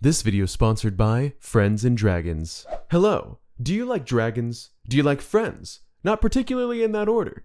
This video is sponsored by Friends and Dragons. Hello, do you like dragons? Do you like friends? Not particularly in that order.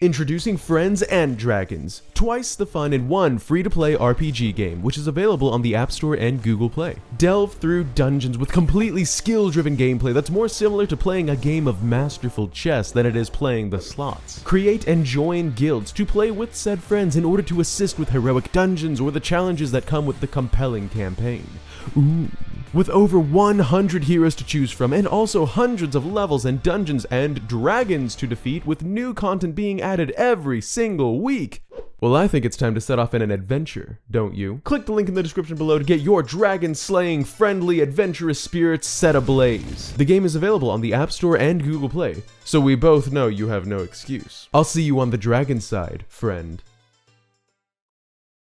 Introducing Friends and Dragons, twice the fun in one free-to-play RPG game, which is available on the App Store and Google Play. Delve through dungeons with completely skill-driven gameplay that's more similar to playing a game of masterful chess than it is playing the slots. Create and join guilds to play with said friends in order to assist with heroic dungeons or the challenges that come with the compelling campaign. Ooh. With over 100 heroes to choose from and also hundreds of levels and dungeons and dragons to defeat, with new content being added every single week. Well, I think it's time to set off in an adventure, don't you? Click the link in the description below to get your dragon-slaying, friendly, adventurous spirits set ablaze. The game is available on the App Store and Google Play, so we both know you have no excuse. I'll see you on the dragon side, friend.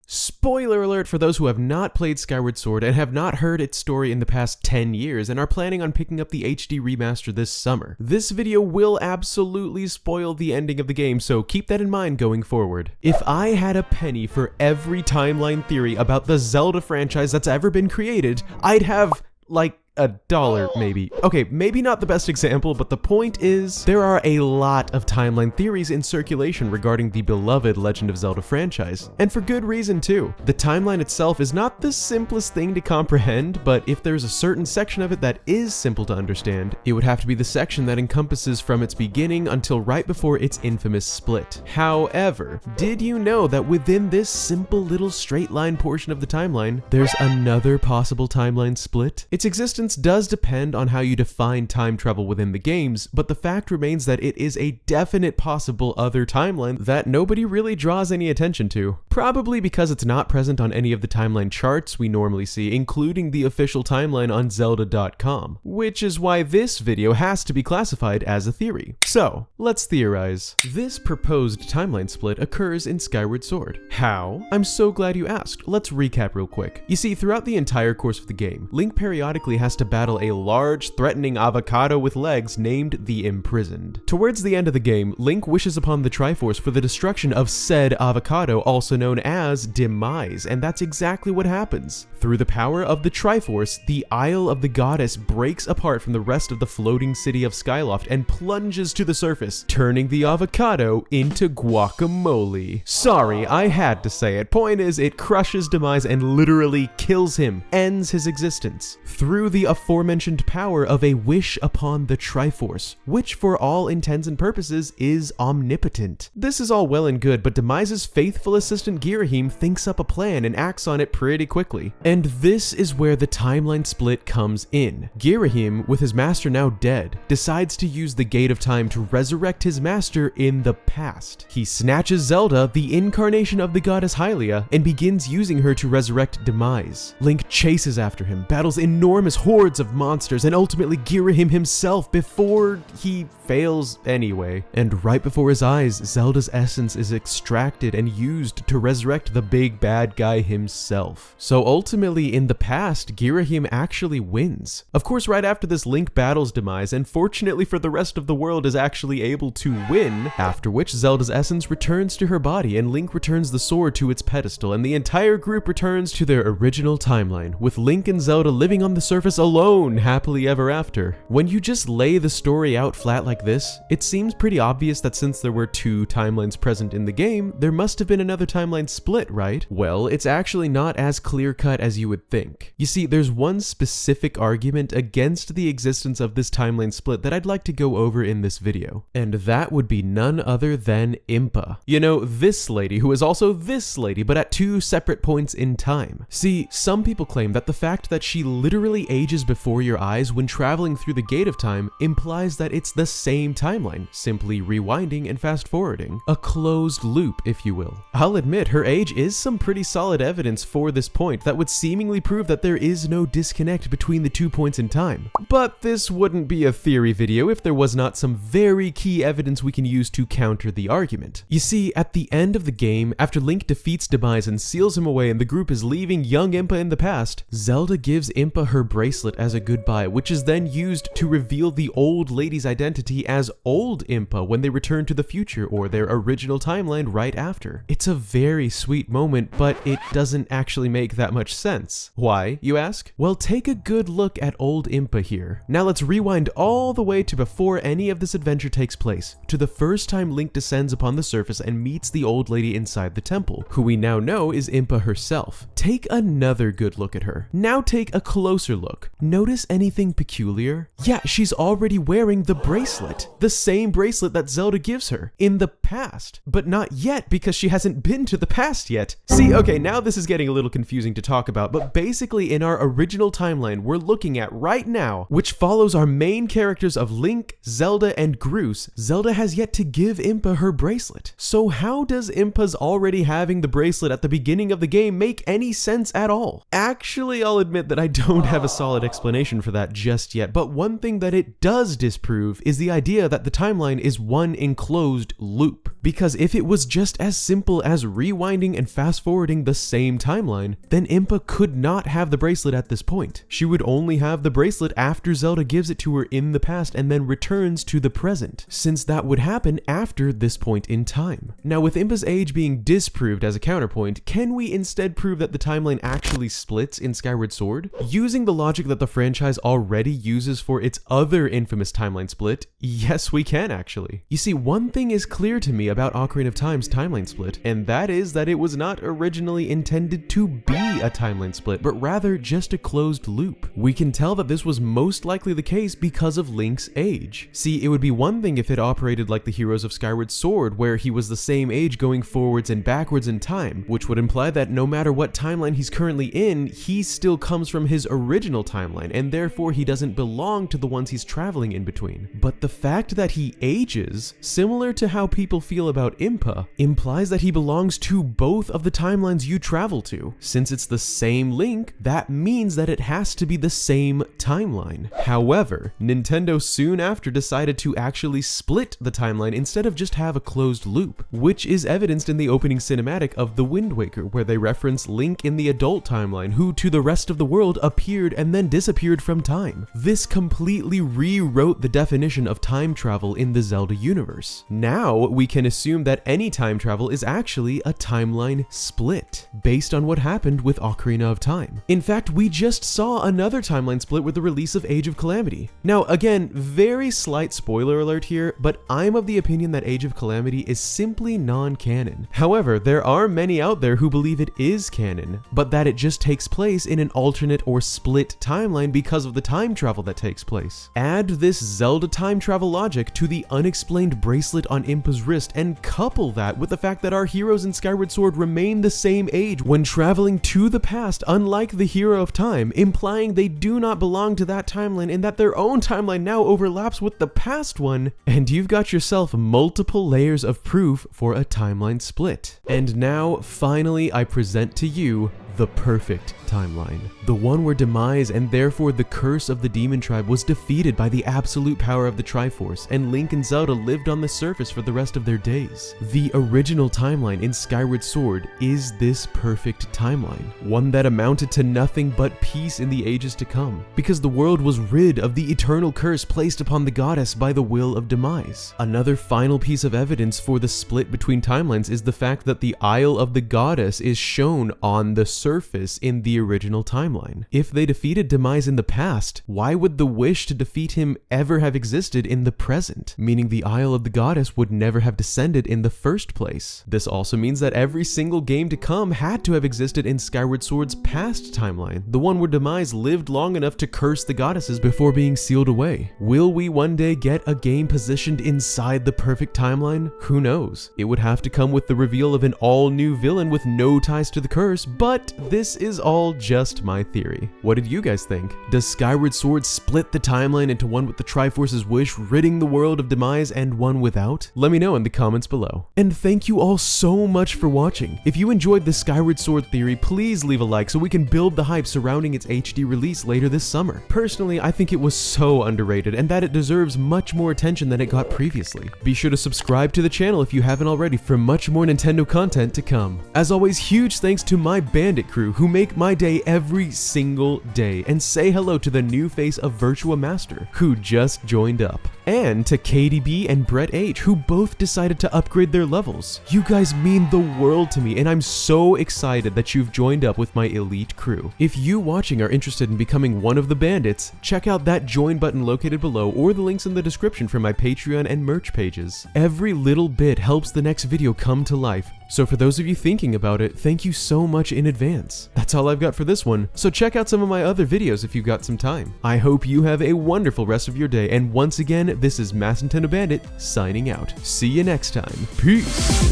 Spoiler alert for those who have not played Skyward Sword and have not heard its story in the past 10 years and are planning on picking up the HD remaster this summer. This video will absolutely spoil the ending of the game, so keep that in mind going forward. If I had a penny for every timeline theory about the Zelda franchise that's ever been created, I'd have, like, $1 maybe. Okay, maybe not the best example, but the point is, there are a lot of timeline theories in circulation regarding the beloved Legend of Zelda franchise, and for good reason too. The timeline itself is not the simplest thing to comprehend, but if there's a certain section of it that is simple to understand, it would have to be the section that encompasses from its beginning until right before its infamous split. However, did you know that within this simple little straight line portion of the timeline, there's another possible timeline split? Its existence does depend on how you define time travel within the games, but the fact remains that it is a definite possible other timeline that nobody really draws any attention to. Probably because it's not present on any of the timeline charts we normally see, including the official timeline on Zelda.com, which is why this video has to be classified as a theory. So, let's theorize. This proposed timeline split occurs in Skyward Sword. How? I'm so glad you asked. Let's recap real quick. You see, throughout the entire course of the game, Link periodically has to battle a large, threatening avocado with legs named the Imprisoned. Towards the end of the game, Link wishes upon the Triforce for the destruction of said avocado, also known as Demise, and that's exactly what happens. Through the power of the Triforce, the Isle of the Goddess breaks apart from the rest of the floating city of Skyloft and plunges to the surface, turning the avocado into guacamole. Sorry, I had to say it. Point is, it crushes Demise and literally kills him, ends his existence. Through the aforementioned power of a wish upon the Triforce, which for all intents and purposes is omnipotent. This is all well and good, but Demise's faithful assistant Girahim thinks up a plan and acts on it pretty quickly. And this is where the timeline split comes in. Girahim, with his master now dead, decides to use the Gate of Time to resurrect his master in the past. He snatches Zelda, the incarnation of the goddess Hylia, and begins using her to resurrect Demise. Link chases after him, battles enormous hordes of monsters, and ultimately Girahim himself before he fails anyway. And right before his eyes, Zelda's essence is extracted and used to resurrect the big bad guy himself. So ultimately, in the past, Girahim actually wins. Of course, right after this, Link battles Demise, and fortunately for the rest of the world is actually able to win, after which Zelda's essence returns to her body and Link returns the sword to its pedestal, and the entire group returns to their original timeline, with Link and Zelda living on the surface alone happily ever after. When you just lay the story out flat like this, it seems pretty obvious that since there were two timelines present in the game, there must have been another timeline split, right? Well, it's actually not as clear-cut as you would think. You see, there's one specific argument against the existence of this timeline split that I'd like to go over in this video, and that would be none other than Impa. You know, this lady, who is also this lady, but at two separate points in time. See, some people claim that the fact that she literally ages before your eyes when traveling through the Gate of Time implies that it's the same timeline, simply rewinding and fast forwarding. A closed loop, if you will. I'll admit, her age is some pretty solid evidence for this point that would seemingly prove that there is no disconnect between the 2 points in time. But this wouldn't be a theory video if there was not some very key evidence we can use to counter the argument. You see, at the end of the game, after Link defeats Demise and seals him away and the group is leaving young Impa in the past, Zelda gives Impa her bracelet bracelet as a goodbye, which is then used to reveal the old lady's identity as old Impa when they return to the future or their original timeline right after. It's a very sweet moment, but it doesn't actually make that much sense. Why, you ask? Well, take a good look at old Impa here. Now let's rewind all the way to before any of this adventure takes place, to the first time Link descends upon the surface and meets the old lady inside the temple, who we now know is Impa herself. Take another good look at her. Now take a closer look. Notice anything peculiar? Yeah, she's already wearing the bracelet. The same bracelet that Zelda gives her in the past, but not yet because she hasn't been to the past yet. See, okay, now this is getting a little confusing to talk about, but basically in our original timeline we're looking at right now, which follows our main characters of Link, Zelda, and Groose, Zelda has yet to give Impa her bracelet. So how does Impa's already having the bracelet at the beginning of the game make any sense at all? Actually, I'll admit that I don't have a solid explanation for that just yet, but one thing that it does disprove is the idea that the timeline is one enclosed loop. Because if it was just as simple as rewinding and fast forwarding the same timeline, then Impa could not have the bracelet at this point. She would only have the bracelet after Zelda gives it to her in the past and then returns to the present, since that would happen after this point in time. Now, with Impa's age being disproved as a counterpoint, can we instead prove that the timeline actually splits in Skyward Sword? Using the logic that the franchise already uses for its other infamous timeline split, yes, we can actually. You see, one thing is clear to me about Ocarina of Time's timeline split, and that is that it was not originally intended to be a timeline split, but rather just a closed loop. We can tell that this was most likely the case because of Link's age. See, it would be one thing if it operated like the heroes of Skyward Sword, where he was the same age going forwards and backwards in time, which would imply that no matter what timeline he's currently in, he still comes from his original timeline, and therefore he doesn't belong to the ones he's traveling in between. But the fact that he ages, similar to how people feel about Impa, implies that he belongs to both of the timelines you travel to. Since it's the same Link, that means that it has to be the same timeline. However, Nintendo soon after decided to actually split the timeline instead of just have a closed loop, which is evidenced in the opening cinematic of The Wind Waker, where they reference Link in the adult timeline, who to the rest of the world appeared and then disappeared from time. This completely rewrote the definition of time travel in the Zelda universe. Now we can assume that any time travel is actually a timeline split, based on what happened with Ocarina of Time. In fact, we just saw another timeline split with the release of Age of Calamity. Now again, very slight spoiler alert here, but I'm of the opinion that Age of Calamity is simply non-canon. However, there are many out there who believe it is canon, but that it just takes place in an alternate or split timeline because of the time travel that takes place. Add this Zelda time travel logic to the unexplained bracelet on Impa's wrist and couple that with the fact that our heroes in Skyward Sword remain the same age when traveling to the past, unlike the hero of time, implying they do not belong to that timeline and that their own timeline now overlaps with the past one, and you've got yourself multiple layers of proof for a timeline split. And now, finally, I present to you the perfect timeline. The one where Demise and therefore the curse of the demon tribe was defeated by the absolute power of the Triforce, and Link and Zelda lived on the surface for the rest of their days. The original timeline in Skyward Sword is this perfect timeline, one that amounted to nothing but peace in the ages to come, because the world was rid of the eternal curse placed upon the goddess by the will of Demise. Another final piece of evidence for the split between timelines is the fact that the Isle of the Goddess is shown on the surface in the original timeline. If they defeated Demise in the past, why would the wish to defeat him ever have existed in the present? Meaning the Isle of the Goddess would never have descended in the first place. This also means that every single game to come had to have existed in Skyward Sword's past timeline, the one where Demise lived long enough to curse the goddesses before being sealed away. Will we one day get a game positioned inside the perfect timeline? Who knows? It would have to come with the reveal of an all-new villain with no ties to the curse, but this is all just my theory. What did you guys think? Does Skyward Sword split the timeline into one with the Triforce's wish, ridding the world of Demise, and one without? Let me know in the comments below. And thank you all so much for watching. If you enjoyed the Skyward Sword theory, please leave a like so we can build the hype surrounding its HD release later this summer. Personally, I think it was so underrated and that it deserves much more attention than it got previously. Be sure to subscribe to the channel if you haven't already for much more Nintendo content to come. As always, huge thanks to my Bandit Bandit crew who make my day every single day, and say hello to the new face of Virtua Master who just joined up, and to KDB and Brett H who both decided to upgrade their levels. You guys mean the world to me, and I'm so excited that you've joined up with my elite crew. If you watching are interested in becoming one of the bandits, check out that join button located below or the links in the description for my Patreon and merch pages. Every little bit helps the next video come to life, so for those of you thinking about it, thank you so much in advance. That's all I've got for this one, so check out some of my other videos if you've got some time. I hope you have a wonderful rest of your day, and once again, this is maskednintendobandit signing out. See you next time. Peace!